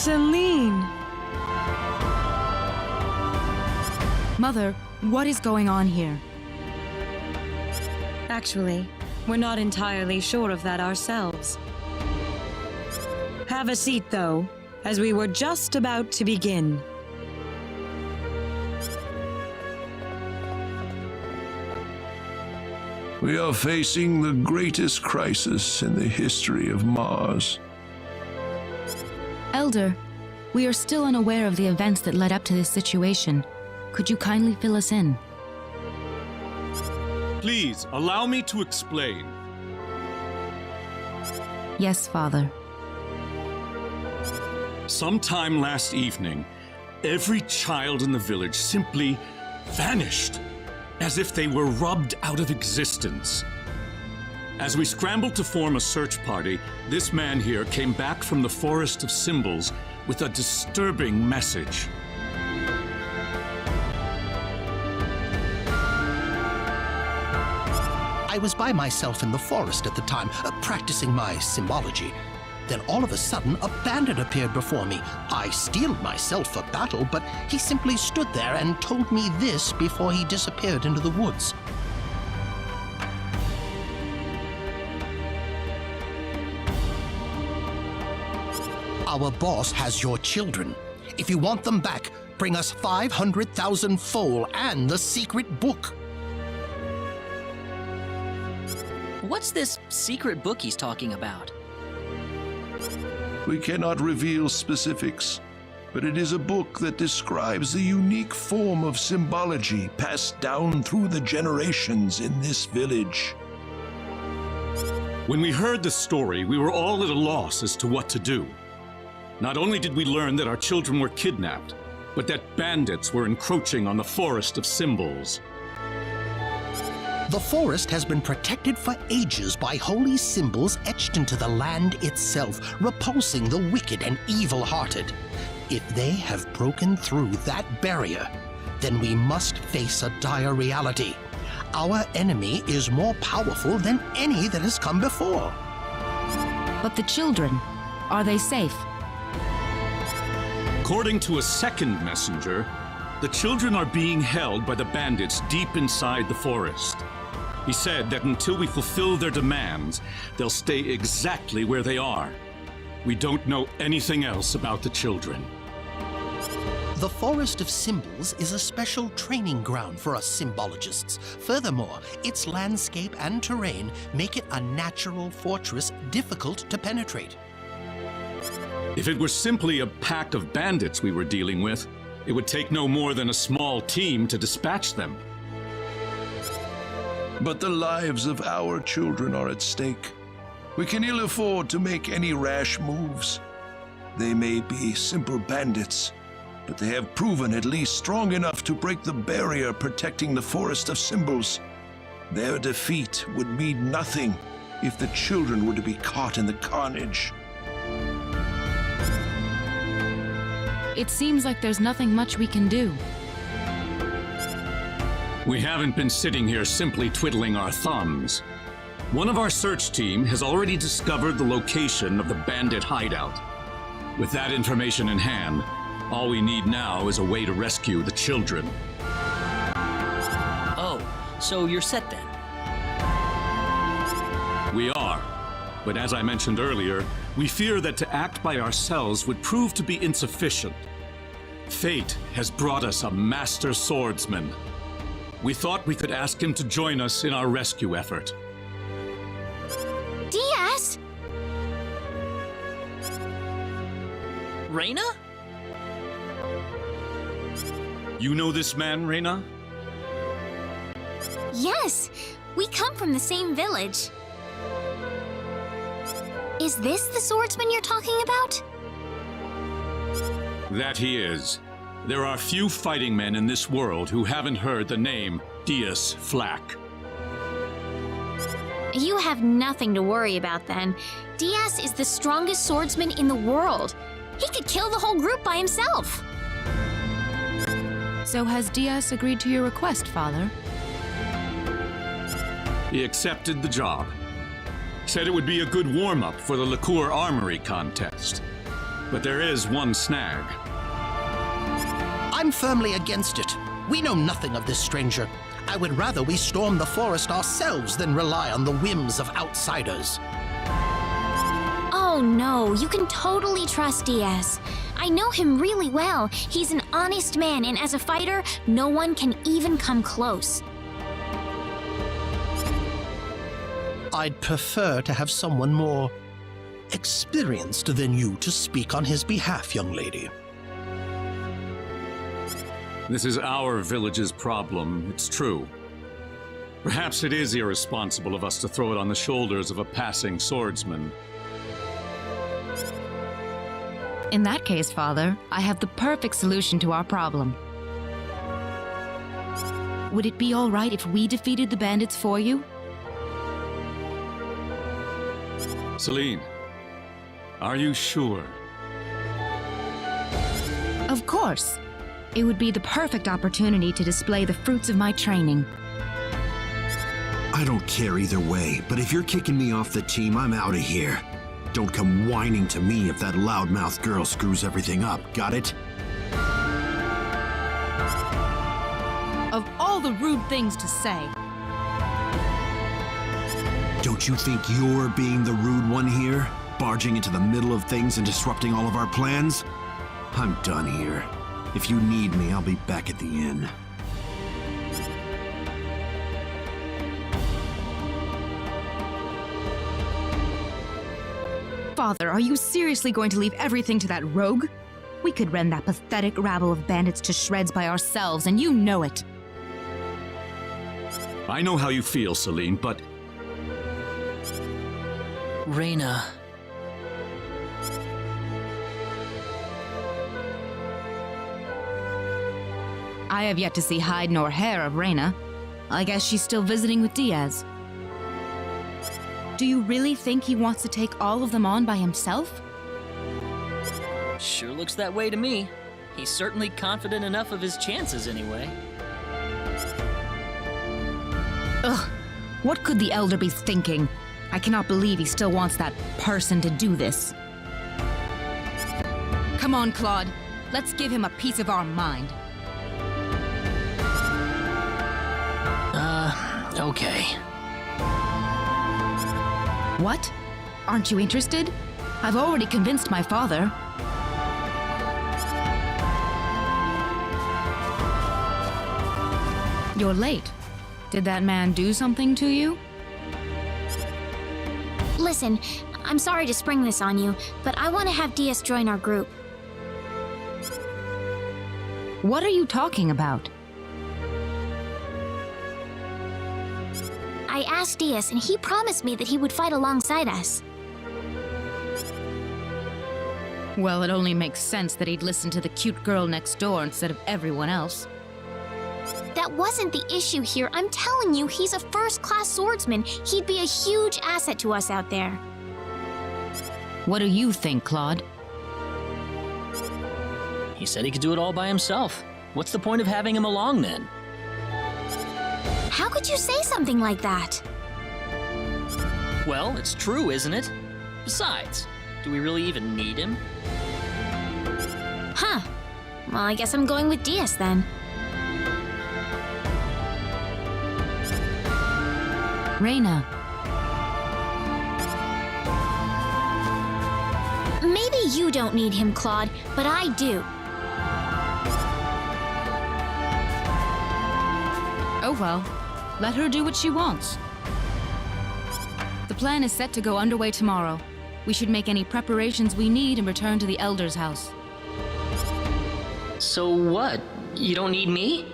Celine! Mother, what is going on here? Actually, we're not entirely sure of that ourselves. Have a seat, though, as we were just about to begin. We are facing the greatest crisis in the history of Mars. Elder, we are still unaware of the events that led up to this situation. Could you kindly fill us in? Please, allow me to explain. Yes, Father. Sometime last evening, every child in the village simply vanished, as if they were rubbed out of existence. As we scrambled to form a search party, this man here came back from the Forest of Symbols with a disturbing message. I was by myself in the forest at the time, practicing my symbology. Then all of a sudden, a bandit appeared before me. I steeled myself for battle, but he simply stood there and told me this before he disappeared into the woods. Our boss has your children. If you want them back, bring us 500,000 foal and the secret book. What's this secret book he's talking about? We cannot reveal specifics, but it is a book that describes the unique form of symbology passed down through the generations in this village. When we heard the story, we were all at a loss as to what to do. Not only did we learn that our children were kidnapped, but that bandits were encroaching on the Forest of Symbols. The forest has been protected for ages by holy symbols etched into the land itself, repulsing the wicked and evil-hearted. If they have broken through that barrier, then we must face a dire reality. Our enemy is more powerful than any that has come before. But the children, are they safe? According to a second messenger, the children are being held by the bandits deep inside the forest. He said that until we fulfill their demands, they'll stay exactly where they are. We don't know anything else about the children. The Forest of Symbols is a special training ground for us symbologists. Furthermore, its landscape and terrain make it a natural fortress difficult to penetrate. If it were simply a pack of bandits we were dealing with, it would take no more than a small team to dispatch them. But the lives of our children are at stake. We can ill afford to make any rash moves. They may be simple bandits, but they have proven at least strong enough to break the barrier protecting the Forest of Symbols. Their defeat would mean nothing if the children were to be caught in the carnage. It seems like there's nothing much we can do. We haven't been sitting here simply twiddling our thumbs. One of our search team has already discovered the location of the bandit hideout. With that information in hand, all we need now is a way to rescue the children. Oh, so you're set then? We are. But as I mentioned earlier, we fear that to act by ourselves would prove to be insufficient. Fate has brought us a master swordsman. We thought we could ask him to join us in our rescue effort. Diaz! Reyna? You know this man, Reyna? Yes, we come from the same village. Is this the swordsman you're talking about? That he is. There are few fighting men in this world who haven't heard the name Dias Flack. You have nothing to worry about then. Diaz is the strongest swordsman in the world. He could kill the whole group by himself. So has Diaz agreed to your request, Father? He accepted the job. Said it would be a good warm-up for the Liqueur Armory contest. But there is one snag. I'm firmly against it. We know nothing of this stranger. I would rather we storm the forest ourselves than rely on the whims of outsiders. Oh no, you can totally trust Diaz. I know him really well. He's an honest man, and as a fighter, no one can even come close. I'd prefer to have someone more experienced than you to speak on his behalf, young lady. This is our village's problem, it's true. Perhaps it is irresponsible of us to throw it on the shoulders of a passing swordsman. In that case, Father, I have the perfect solution to our problem. Would it be all right if we defeated the bandits for you? Celine, are you sure? Of course. It would be the perfect opportunity to display the fruits of my training. I don't care either way, but if you're kicking me off the team, I'm out of here. Don't come whining to me if that loudmouth girl screws everything up, got it? Of all the rude things to say. Don't you think you're being the rude one here? Barging into the middle of things and disrupting all of our plans? I'm done here. If you need me, I'll be back at the inn. Father, are you seriously going to leave everything to that rogue? We could rend that pathetic rabble of bandits to shreds by ourselves, and you know it. I know how you feel, Celine, but Reyna. I have yet to see hide nor hair of Reyna. I guess she's still visiting with Diaz. Do you really think he wants to take all of them on by himself? Sure looks that way to me. He's certainly confident enough of his chances anyway. Ugh, what could the Elder be thinking? I cannot believe he still wants that person to do this. Come on, Claude. Let's give him a piece of our mind. Okay. What? Aren't you interested? I've already convinced my father. You're late. Did that man do something to you? Listen, I'm sorry to spring this on you, but I want to have Diaz join our group. What are you talking about? I asked Diaz, and he promised me that he would fight alongside us. Well, it only makes sense that he'd listen to the cute girl next door instead of everyone else. That wasn't the issue here. I'm telling you, he's a first-class swordsman. He'd be a huge asset to us out there. What do you think, Claude? He said he could do it all by himself. What's the point of having him along then? How could you say something like that? Well, it's true, isn't it? Besides, do we really even need him? Huh. Well, I guess I'm going with Diaz then. Reyna. Maybe you don't need him, Claude, but I do. Oh well, let her do what she wants. The plan is set to go underway tomorrow. We should make any preparations we need and return to the Elder's house. So what? You don't need me?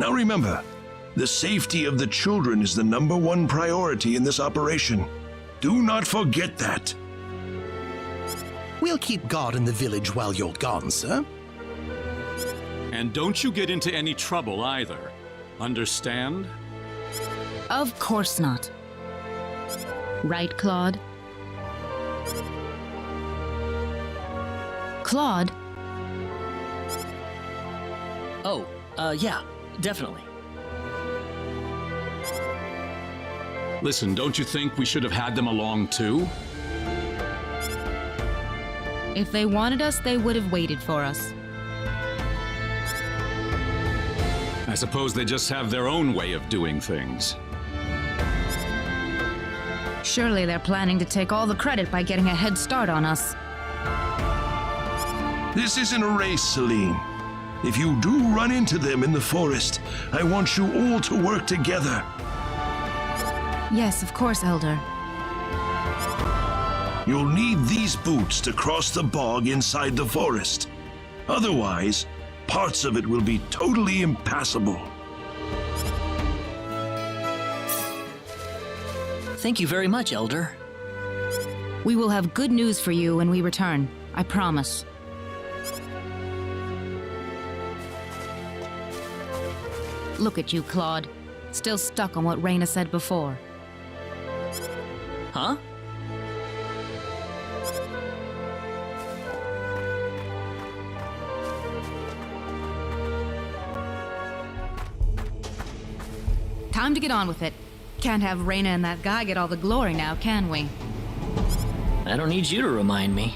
Now remember, the safety of the children is the #1 priority in this operation. Do not forget that. We'll keep guard in the village while you're gone, sir. And don't you get into any trouble either. Understand? Of course not. Right, Claude? Claude? Oh, yeah, definitely. Listen, don't you think we should have had them along too? If they wanted us, they would have waited for us. I suppose they just have their own way of doing things. Surely they're planning to take all the credit by getting a head start on us. This isn't a race, Celine. If you do run into them in the forest, I want you all to work together. Yes, of course, Elder. You'll need these boots to cross the bog inside the forest. Otherwise, parts of it will be totally impassable. Thank you very much, Elder. We will have good news for you when we return. I promise. Look at you, Claude. Still stuck on what Raina said before. Huh? Time to get on with it. Can't have Raina and that guy get all the glory now, can we? I don't need you to remind me.